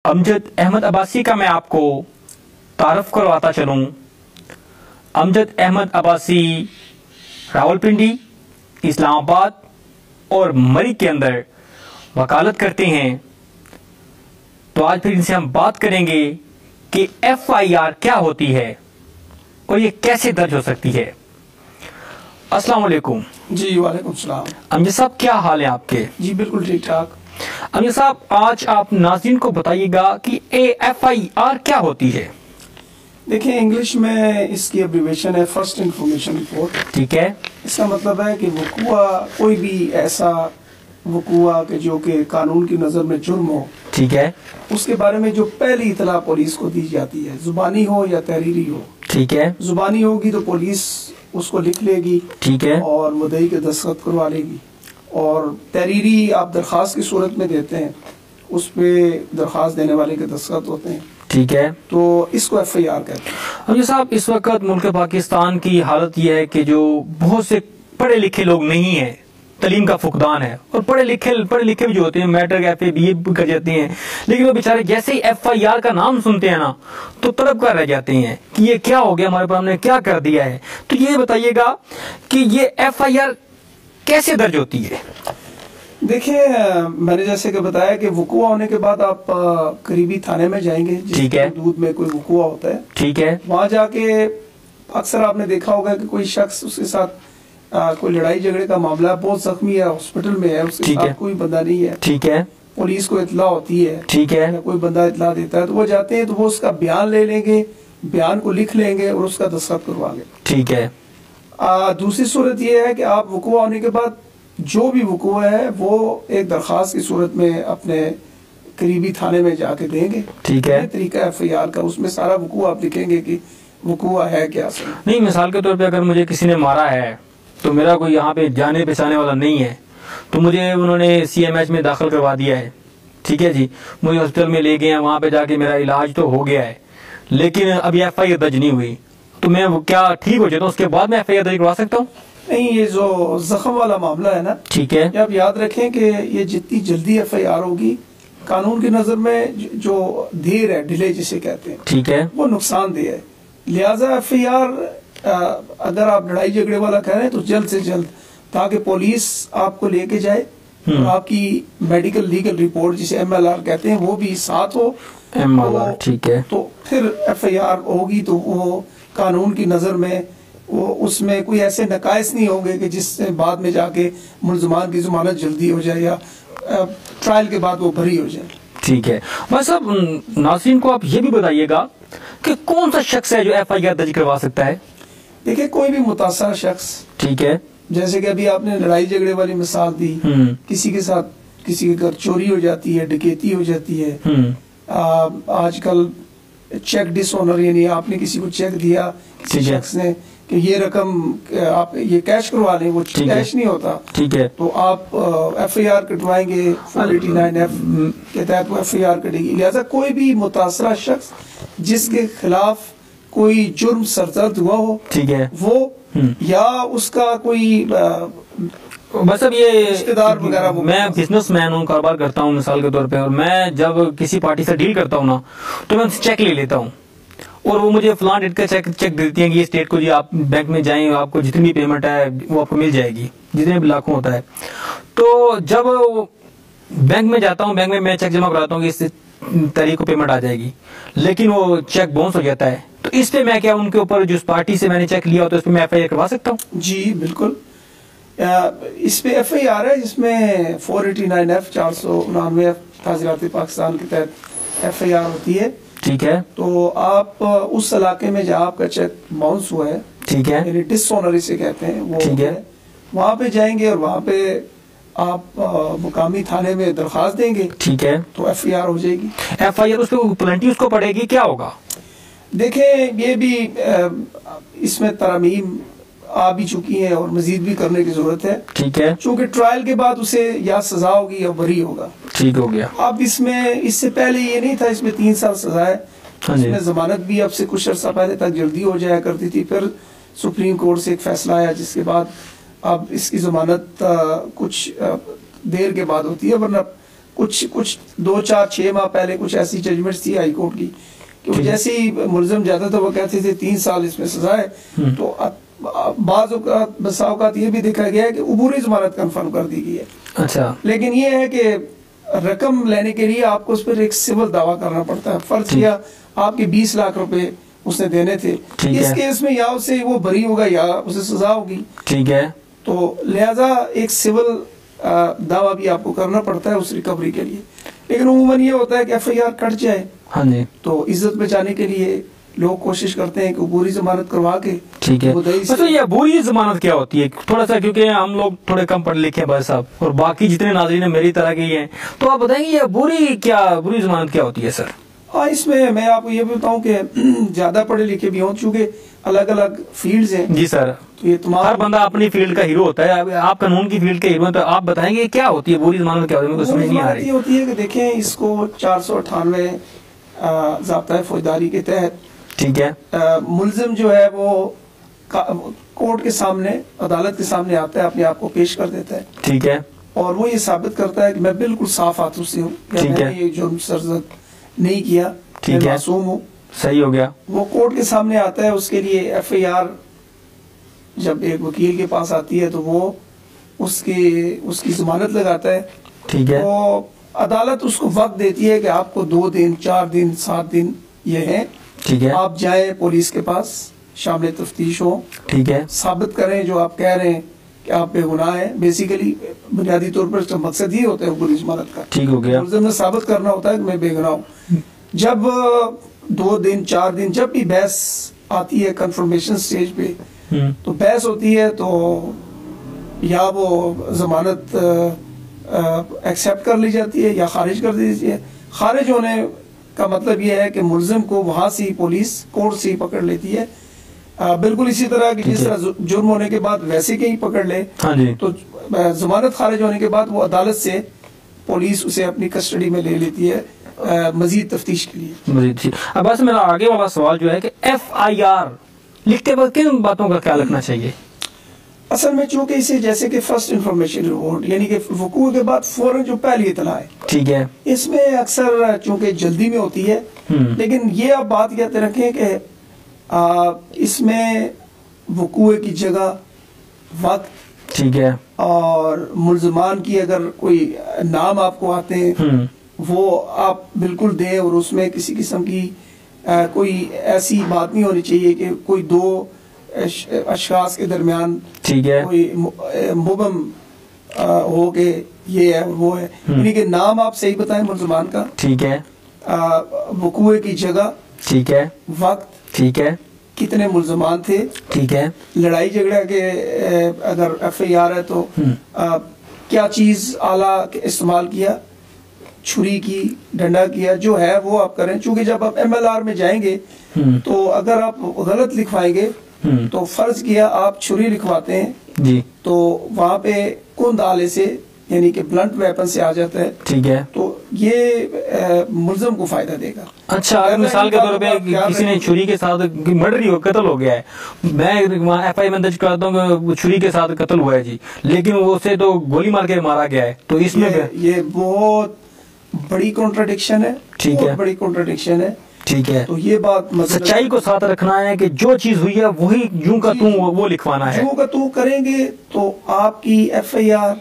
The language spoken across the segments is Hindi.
अमजद अहमद अब्बासी का मैं आपको तारफ़ करवाता चलूँ। अमजद अहमद अब्बासी रावलपिंडी, इस्लामाबाद और मरी के अंदर वकालत करते हैं। तो आज फिर इनसे हम बात करेंगे कि FIR क्या होती है और ये कैसे दर्ज हो सकती है। अस्सलाम वालेकुम। जी वालेकुम सलाम। अमजद साहब क्या हाल है आपके? जी बिल्कुल ठीक ठाक। अमजद साहब आज आप नाज़रीन को बताइएगा कि FIR क्या होती है। देखिए इंग्लिश में इसकी एब्रीवेशन है फर्स्ट इंफॉर्मेशन रिपोर्ट। ठीक है। इसका मतलब है कि वकुआ, कोई भी ऐसा वकुआ के जो कि कानून की नज़र में जुर्म हो, ठीक है, उसके बारे में जो पहली इतला पुलिस को दी जाती है, जुबानी हो या तहरीरी हो। ठीक है। जुबानी होगी तो पुलिस उसको लिख लेगी, ठीक है, और मुद्दई के दस्तखत करवा लेगी, और तहरीरी आप दरख्वास्त की सूरत में देते हैं, उस पे दरख्वास्त देने वाले के दस्तखत होते हैं। ठीक है। तो इसको FIR कहते हैं। अमजद साहब इस वक्त मुल्क पाकिस्तान की हालत यह है कि जो बहुत से पढ़े लिखे लोग नहीं हैं, तलीम का फुकदान है, और पढ़े लिखे भी जो होते हैं मैट्रिक FA BA कर जाते हैं, लेकिन वो बेचारे जैसे ही FIR का नाम सुनते हैं ना तो तड़प कर रह जाते हैं कि ये क्या हो गया, हमारे पर हमने क्या कर दिया है। तो ये बताइएगा कि ये FIR कैसे दर्ज होती है। देखिए मैंने जैसे कि बताया कि वकुआ होने के बाद आप करीबी थाने में जाएंगे, ठीक है, दूध में कोई वकुआ होता है, ठीक है, वहां जाके अक्सर आपने देखा होगा कि कोई शख्स उसके साथ कोई लड़ाई झगड़े का मामला, बहुत जख्मी है, हॉस्पिटल में है, उसके साथ कोई बंदा नहीं है, ठीक है, पुलिस को इतला होती है, ठीक है, कोई बंदा इतला देता है, तो वो जाते हैं तो वो उसका बयान ले लेंगे, बयान को लिख लेंगे और उसका दस्तखत करवा लेंगे। ठीक है। दूसरी सूरत ये है कि आप वकुआ होने के बाद जो भी वकुआ है वो एक दरख्वास्त की सूरत में अपने करीबी थाने में जाके देंगे। ठीक है। तरीका FIR का, उसमें सारा वकुआ आप लिखेंगे कि वकुआ है क्या। नहीं, मिसाल के तौर पे अगर मुझे किसी ने मारा है तो मेरा कोई यहाँ पे जाने पहचाने वाला नहीं है, तो मुझे उन्होंने CMH में दाखिल करवा दिया है, ठीक है जी, मुझे हॉस्पिटल में ले गए हैं, वहाँ पे जाके मेरा इलाज तो हो गया है, लेकिन अभी FIR दर्ज नहीं हुई, तो मैं क्या ठीक हो जाता हूँ उसके बाद मैं FIR दर्ज करवा सकता हूँ? नहीं, ये जो जख्म वाला मामला है ना, ठीक है, आप याद रखें कि ये जितनी जल्दी FIR होगी, कानून की नजर में जो देर है, डिले जिसे कहते हैं, ठीक है, वो नुकसानदेह है। लिहाजा FIR अगर आप लड़ाई झगड़े वाला कह रहे हैं तो जल्द से जल्द, ताकि पुलिस आपको लेके जाए और आपकी मेडिकल लीगल रिपोर्ट जिसे MLR कहते हैं वो भी साथ हो, MLR, ठीक है, तो फिर FIR होगी तो वो कानून की नजर में वो उसमें कोई ऐसे नकायस नहीं होंगे कि जिससे बाद में जाके मुलजमान की जमानत जल्दी हो जाए या ट्रायल के बाद वो बरी हो जाए। ठीक है। बस अब नाज़रीन को आप ये भी बताइएगा कि कौन सा शख्स है जो FIR दर्ज करवा सकता है। देखिए कोई भी मुतासर शख्स, ठीक है, जैसे कि अभी आपने लड़ाई झगड़े वाली मिसाल दी, किसी के साथ किसी के घर चोरी हो जाती है, डकैती हो जाती है, आजकल चेक डिसऑनर, यानी आपने किसी को चेक दिया किसी शख्स ने कि ये रकम आप ये कैश करवा लें, वो कैश नहीं होता, ठीक है, तो आप FIR कटवाएंगे, 489F के तहत वो FIR कटेगी। लिहाजा कोई भी मुतासरा शख्स जिसके खिलाफ कोई जुर्म सरजद हुआ हो, ठीक है, वो या उसका कोई बस अब ये रिश्तेदार वगैरह, मैं बिजनेसमैन हूँ, कारोबार करता हूँ मिसाल के तौर पे, और मैं जब किसी पार्टी से डील करता हूँ ना तो मैं उनसे चेक ले लेता हूँ और वो मुझे फलां डेट का चेक देती हैं कि इस डेट को जी आप बैंक में जाएं, आपको जितनी भी पेमेंट है वो आपको मिल जाएगी, जितने भी लाखों होता है। तो जब बैंक में जाता हूँ, बैंक में मैं चेक जमा कराता हूँ कि इस तारीख को पेमेंट आ जाएगी, लेकिन वो चेक बाउंस हो जाता है, तो इस पे मैं क्या उनके ऊपर जिस पार्टी से मैंने चेक लिया हो तो इस पे मैं FIR करवा सकता हूँ? जी बिल्कुल, इस पे FIR है जिसमें 489F 499F ताज़ीरात पाकिस्तान के तहत FIR होती है, ठीक है। तो आप उस इलाके में जहाँ आपका चेक बाउंस हुआ है, ठीक है, यानी डिसऑनर इसे कहते हैं, वो ठीक है, वहाँ पे जाएंगे और वहाँ पे आप मुकामी थाने में दरख्वास्त देंगे, ठीक है, तो FIR हो जाएगी। FIR उसको पेनल्टी उसको पड़ेगी, क्या होगा? देखें ये भी इसमें तरमीम आ भी चुकी है और मजीद भी करने की जरूरत है, ठीक है, चूँकि ट्रायल के बाद उसे या सजा होगी या बरी होगा। ठीक हो गया। अब इसमें इससे पहले ये नहीं था, इसमें 3 साल सजा है, इसमें जमानत भी अब से कुछ अर्सा पहले तक जल्दी हो जाया करती थी, फिर सुप्रीम कोर्ट से एक फैसला आया जिसके बाद अब इसकी जमानत कुछ देर के बाद होती है, वरना कुछ 2-4-6 माह पहले कुछ ऐसी जजमेंट्स थी हाई कोर्ट की कि जैसे ही मुलजिम जाता था वो कहते थे 3 साल इसमें सजा है। तो बसा औकात ये भी देखा गया है कि अबूरी जमानत कंफर्म कर दी गई है। अच्छा, लेकिन ये है कि रकम लेने के लिए आपको उस पर एक सिविल दावा करना पड़ता है। फर्ज किया आपके 20 लाख रुपए उसने देने थे, इस केस में या उसे वो बरी होगा या उसे सजा होगी। ठीक है, तो लिहाजा एक सिविल दावा भी आपको करना पड़ता है उस रिकवरी के लिए। लेकिन उमूमन ये होता है कि FIR कट जाए, हाँ जी, तो इज्जत बचाने के लिए लोग कोशिश करते हैं कि पूरी जमानत करवा के। ठीक है, तो ये बुरी जमानत क्या होती है थोड़ा सा, क्योंकि हम लोग थोड़े कम पढ़े लिखे हैं भाई साहब, और बाकी जितने नाज़रीन मेरी तरह के ही हैं, तो आप बताएंगे ये बुरी जमानत क्या होती है सर? हाँ, इसमें मैं आपको ये भी बताऊं कि ज्यादा पढ़े लिखे भी हों, चूंकि अलग अलग फील्ड्स हैं। जी सर, तो ये हर बंदा अपनी फील्ड का हीरो होता है। आप कानून की फील्ड के हीरो हैं, तो आप बताएंगे क्या होती है बुरी जमानत क्या होती है? मुझे समझ नहीं आ रही। होती है कि देखें, इसको 498 ज़ाब्ता फौजदारी के तहत, ठीक है, मुलजिम जो है वो कोर्ट के सामने, अदालत के सामने आता है, अपने आप को पेश कर देता है। ठीक है, और वो ये साबित करता है कि मैं बिल्कुल साफ हाथों से हूँ, मैंने ये जुर्म सरजद नहीं किया, मैं मासूम हूँ। सही हो गया। वो कोर्ट के सामने आता है, उसके लिए FIR जब एक वकील के पास आती है तो वो उसकी जमानत लगाता है। ठीक है, तो अदालत उसको वक्त देती है कि आपको 2 दिन, 4 दिन, 7 दिन ये है। ठीक है, आप जाए पुलिस के पास, शामिल तफ्तीश हो। ठीक है, साबित करें जो आप कह रहे हैं कि आप बेगुनाह हैं। बेसिकली बुनियादी तौर पर तो मकसद ही होता है पुलिस जमानत का। ठीक हो गया, मुल्ज़िम ने साबित करना होता है कि मैं बेगुनाह हूँ। जब 2 दिन, 4 दिन, जब भी बहस आती है कंफर्मेशन स्टेज पे, तो बहस होती है, तो या वो जमानत एक्सेप्ट कर ली जाती है या खारिज कर दी जाती है। खारिज होने का मतलब ये है कि मुल्जिम को वहां से पुलिस कोर्ट से ही पकड़ लेती है। बिल्कुल इसी तरह कि जिस तरह जुर्म होने के बाद वैसे कहीं पकड़ ले, हाँ जी, तो जमानत खारिज होने के बाद वो अदालत से पुलिस उसे अपनी कस्टडी में ले लेती है मजीद तफ्तीश के लिए। मजीद। अब बस मेरा आगे वाला सवाल जो है कि FIR लिखते वक्त किन बातों का ख्याल रखना चाहिए? असल में चूंकि इसे जैसे कि फर्स्ट इंफॉर्मेशन रिपोर्ट, यानी कि वकूअ के बाद फौरन जो पहली इत्तला है, ठीक है, इसमें अक्सर चूंकि जल्दी में होती है, लेकिन ये आप बात कहते रखें कि इसमें वकूअ की जगह, वक्त, ठीक है, और मुल्ज़िमान की अगर कोई नाम आपको आते हैं वो आप बिल्कुल दें, और उसमें किसी किस्म की कोई ऐसी बात नहीं होनी चाहिए कि कोई 2 अशखास के दरमियान, ठीक है, कोई मुबम हो के ये है वो है, यानी कि नाम आप सही बताएं मुल्ज़िमान का, ठीक है, वकूअ की जगह, ठीक है, वक्त, ठीक है, कितने मुल्ज़िमान थे, ठीक है, लड़ाई झगड़ा के अगर FIR है तो क्या चीज आला इस्तेमाल किया, छुरी की, डंडा किया, जो है वो आप करें। चूंकि जब आप MLR में जाएंगे तो अगर आप गलत लिखवाएंगे तो फर्ज किया आप छुरी लिखवाते हैं जी, तो वहाँ पे कुंद आले से, यानी कि ब्लंट वेपन से आ जाता है। ठीक है, तो ये मुल्ज़िम को फायदा देगा। अच्छा, अगर मिसाल के तौर पे किसी ने छुरी के साथ मर्डर ही कत्ल हो गया है, मैं FIR में दर्ज कराता हूँ छुरी के साथ कत्ल हुआ है जी, लेकिन उसे तो गोली मार के मारा गया है, तो इसमें ये बहुत बड़ी कॉन्ट्रडिक्शन है। ठीक है, बड़ी कॉन्ट्रडिक्शन है। ठीक है, तो ये बात सच्चाई को साथ रखना है कि जो चीज हुई है वही यूं का तू वो लिखवाना है। यूं का तू करेंगे तो आपकी FIR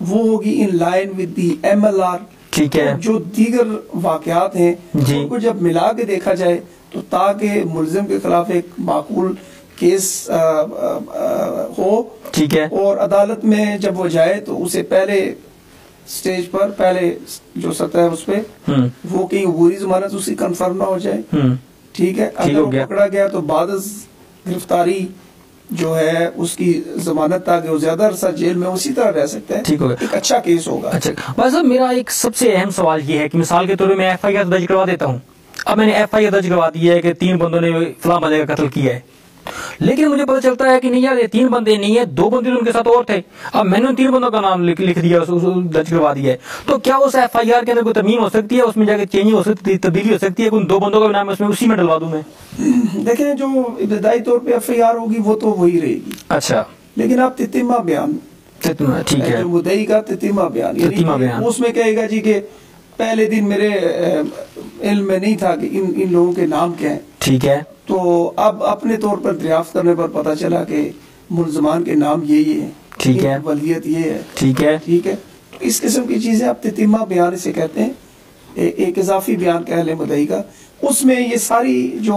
वो होगी in line with the MLR। ठीक है, तो जो दीगर वाकयात हैं उनको जब मिला के देखा जाए तो ताकि मुल्जिम के खिलाफ एक माकूल केस हो। ठीक है, और अदालत में जब वो जाए तो उसे पहले स्टेज पर, पहले जो सतह है उस पे वो कहीं अबूरी जमानत उसकी कंफर्म ना हो जाए। ठीक है, अगर वो पकड़ा गया तो बाद गिरफ्तारी जो है उसकी जमानत, ताकि वो ज्यादा अरसा जेल में उसी तरह रह सकता है। ठीक होगा, एक अच्छा केस होगा। अच्छा भाई साहब, मेरा एक सबसे अहम सवाल ये है कि मिसाल के तौर पर मैं FIR दर्ज करवा देता हूँ। अब मैंने FIR दर्ज करवा दी है कि 3 बंदों ने फलां बंदे का कत्ल किया है, लेकिन मुझे पता चलता है कि नहीं यार ये 3 बंदे नहीं है, 2 बंदे उनके साथ और थे। अब मैंने उन 3 बंदों का नाम लिख दिया, दर्ज करवा दिया है, तो क्या उस FIR के अंदर कोई तरमीम हो सकती है, उसमें जाकर चेंजिंग हो सकती है, तब्दीली हो सकती है? उन 2 बंदों का नाम उसमें उसी में डलवा दूं मैं? देखें, जो इब्तदाई तौर पे FIR होगी वो तो वही रहेगी। अच्छा, लेकिन आप तितिमा बयान ठीक है, जो मुद्दई का ततीमा बयान, उसमें कहेगा जी कि पहले दिन मेरे इल्म में नहीं था कि इन लोगों के नाम क्या है। ठीक है, तो अब अपने तौर पर दरियाफ्त करने पर पता चला कि मुलजमान के नाम ये है। ठीक है, वलियत ये है। ठीक है, ठीक है। तो इस किस्म की चीजें आप ततीमा बयान इसे कहते हैं, एक इजाफी बयान कह लें मुद्दई का, उसमें ये सारी जो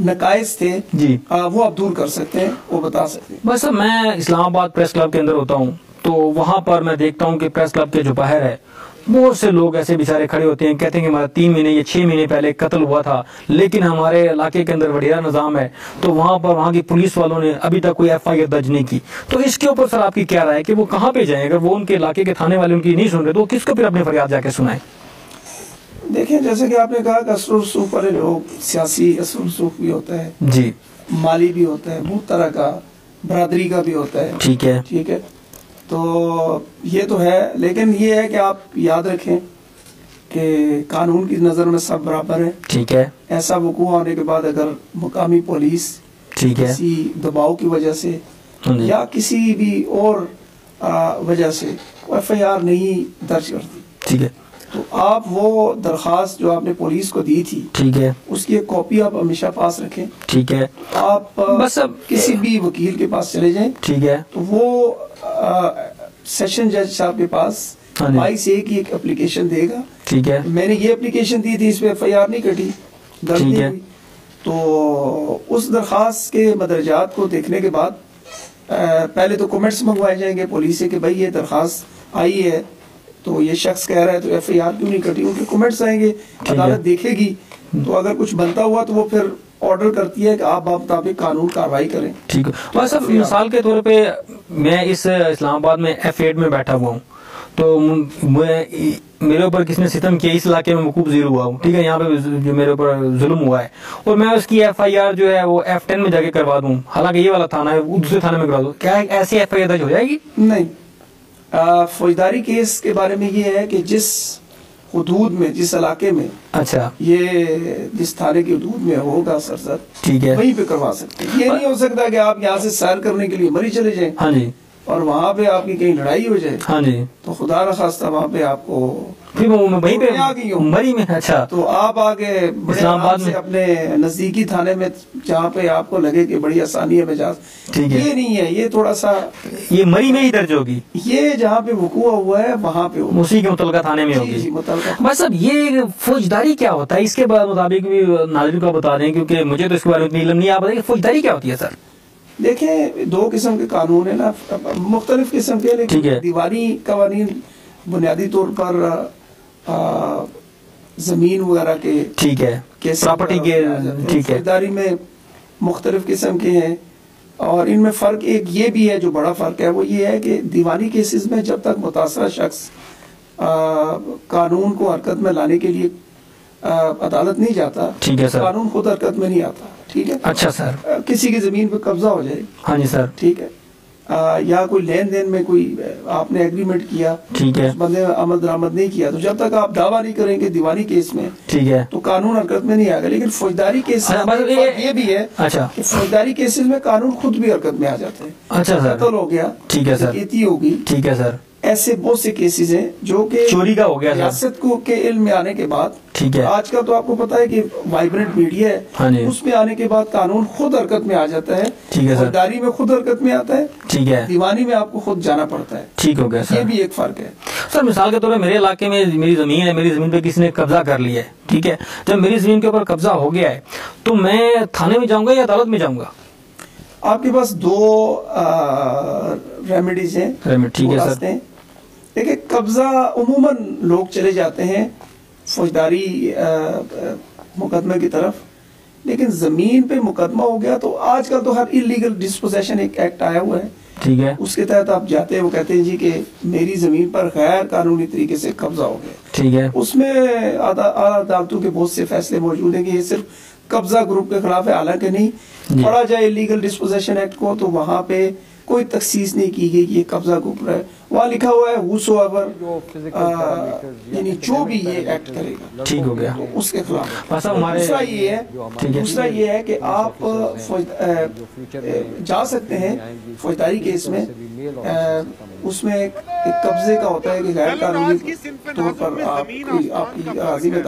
नकाइस थे जी वो आप दूर कर सकते हैं, वो बता सकते हैं। बस मैं इस्लामाबाद प्रेस क्लब के अंदर होता हूँ, तो वहाँ पर मैं देखता हूँ कि प्रेस क्लब के जो बाहर है बहुत से लोग ऐसे बेचारे खड़े होते हैं, कहते हैं कि हमारा 3 महीने या 6 महीने पहले कत्ल हुआ था, लेकिन हमारे इलाके के अंदर बढ़िया निज़ाम है, तो वहाँ पर वहाँ की पुलिस वालों ने अभी तक कोई FIR दर्ज नहीं की। तो इसके ऊपर सर आपकी क्या राय है कि वो कहाँ पे जाएं? अगर वो उनके इलाके के थाने वाले उनकी नहीं सुन रहे तो किसको फिर अपने फरियाद जाके सुनाए? देखिए, जैसे कि आपने कहा कि असर रसूख वाले लोग, सियासी असर रसूख भी होता है जी, माली भी होता है, बहुत तरह का, बरादरी का भी होता है। ठीक है, ठीक है। तो ये तो है, लेकिन ये है कि आप याद रखें कि कानून की नज़र में सब बराबर है। ठीक है, ऐसा वकूआ होने के बाद अगर मुकामी पुलिस ठीक है, किसी दबाव की वजह से या किसी भी और वजह से FIR नहीं दर्ज करती, ठीक है, तो आप वो दरखास्त जो आपने पुलिस को दी थी, ठीक है, उसकी एक कॉपी आप हमेशा पास रखें। ठीक है, आप बस अब किसी भी वकील के पास चले जाएं, ठीक है, तो वो सेशन जज साहब के पास ICA की एक एप्लीकेशन देगा। ठीक है, मैंने ये एप्लीकेशन दी थी, इस पे FIR नहीं कटी, दर्ज नहीं हुई। तो उस दरखास्त के मदरजात को देखने के बाद पहले तो कमेंट्स मंगवाए जाएंगे पुलिस से कि भाई ये दरखास्त आई है तो ये शख्स कह रहा है, तो FIR क्यों नहीं कटी? उनके कमेंट्स आएंगे, अदालत देखेगी, तो अगर कुछ बनता हुआ तो वो फिर ऑर्डर करती है कि आप मुताबिक कानून कार्रवाई करें। ठीक है। बस अब मिसाल के तौर पे मैं इस इस्लामाबाद में F8 में बैठा हुआ हूँ, तो मेरे ऊपर किसने सितम किया, इस इलाके में वकूफ ज़ीरो हुआ हूँ, ठीक है, यहाँ पे जो मेरे ऊपर जुल्म हुआ है, और मैं उसकी FIR जो है वो F10 में जाके करवा दूँ, हालांकि ये वाला थाना है, दूसरे थाने में करवा दूँ, क्या ऐसी FIR दर्ज हो जाएगी? नहीं। फौजदारी केस के बारे में ये है कि जिस हुदूद में, जिस इलाके में, अच्छा, ये जिस थाने की हुदूद में होगा सरसद, ठीक है, वहीं पे करवा सकते हैं। ये नहीं हो सकता कि आप यहाँ से सैर करने के लिए मरी चले जाएं, हाँ जी, और वहाँ पे आपकी कहीं लड़ाई हो जाए, हाँ जी, तो खुदा न खास्ता वहाँ पे आपको फिर वहीं पे आ गई हो मरी में, अच्छा, तो आप आगे इस्लामाबाद से अपने नजदीकी थाने में जहाँ पे आपको लगे कि बड़ी आसानी है मिजाज, ठीक है, ये नहीं है, ये थोड़ा सा, ये मरी में ही दर्ज होगी, ये जहाँ पे वकूआ हुआ है वहाँ पे होगी, उसी के मुतलका थाने में होगी। बस अब ये फौजदारी क्या होता है, इसके मुताबिक भी नाज़रीन को बता दें, क्योंकि मुझे तो इसके बारे में इल्म नहीं, आप बताइए फौजदारी क्या होती है सर? देखें, 2 किस्म के कानून है ना, मुख्तलिफ किस्म के, लेकिन दीवानी कवानीन बुनियादी तौर पर जमीन वगैरह के, ठीक है, प्रॉपर्टी के, ठीक है, फौजदारी में मुख्तलिफ किस्म के हैं, और इनमें फ़र्क एक ये भी है, जो बड़ा फ़र्क है वो ये है कि दीवानी केसेस में जब तक मुतासरा शख्स कानून को हरकत में लाने के लिए अदालत नहीं जाता, ठीक है सर, कानून खुद हरकत में नहीं आता, ठीक है, अच्छा सर, किसी की जमीन पर कब्जा हो जाए, हाँ जी सर, ठीक है, या कोई लेन देन में कोई आपने एग्रीमेंट किया, ठीक है, उस बंदे ने अमल दरामद नहीं किया, तो जब तक आप दावा नहीं करेंगे दीवानी केस में, ठीक है, तो कानून हरकत में नहीं आएगा। लेकिन फौजदारी केस ये भी है, अच्छा, कि फौजदारी केसेस में कानून खुद भी हरकत में आ जाते हैं। अच्छा सर, कत्ल हो गया, ठीक है सर, खेती होगी, ठीक है सर, ऐसे बहुत से केसेस हैं जो कि चोरी का हो गया, रियासत को के इल्म में आने के बाद, ठीक है, आज का तो आपको पता है कि वाइब्रेंट मीडिया है, हाँ, उसमें आने के बाद कानून खुद हरकत में आ जाता है, ठीक है, फौजदारी में खुद हरकत में आता है, ठीक है, दीवानी में आपको खुद जाना पड़ता है, ठीक हो गया सर, ये भी एक फर्क है सर। मिसाल के तौर पर मेरे इलाके में मेरी जमीन है, मेरी जमीन पे किसी ने कब्जा कर लिया है, ठीक है, जब मेरी जमीन के ऊपर कब्जा हो गया है तो मैं थाने में जाऊंगा या अदालत में जाऊंगा? आपके पास 2 रेमेडीज हैं, ठीक है सर। देखिए, कब्जा उमूमन लोग चले जाते हैं फौजदारी मुकदमे की तरफ, लेकिन जमीन पे मुकदमा हो गया तो आजकल तो हर इलीगल डिस्पोजेशन एक एक्ट आया हुआ है, ठीक है, उसके तहत आप जाते हैं, वो कहते हैं जी कि मेरी जमीन पर गैर कानूनी तरीके से कब्जा हो गया, ठीक है, उसमें आला अदालतों के बहुत से फैसले मौजूद हैं कि ये सिर्फ कब्जा ग्रुप के खिलाफ है, हालांकि नहीं, पढ़ा जाए इलीगल डिस्पोजेशन एक्ट को तो वहाँ पे कोई तखसीस नहीं की गई कि ये कब्जा के ऊपर है। वहाँ लिखा हुआ है whosoever, यानी जो भी ये एक्ट करेगा, ठीक हो गया, तो उसके खिलाफ। दूसरा ये है कि आप जा सकते हैं फौजदारी केस में, उसमें एक कब्जे का होता है कि गैर कानूनी तौर पर आपकी राजी में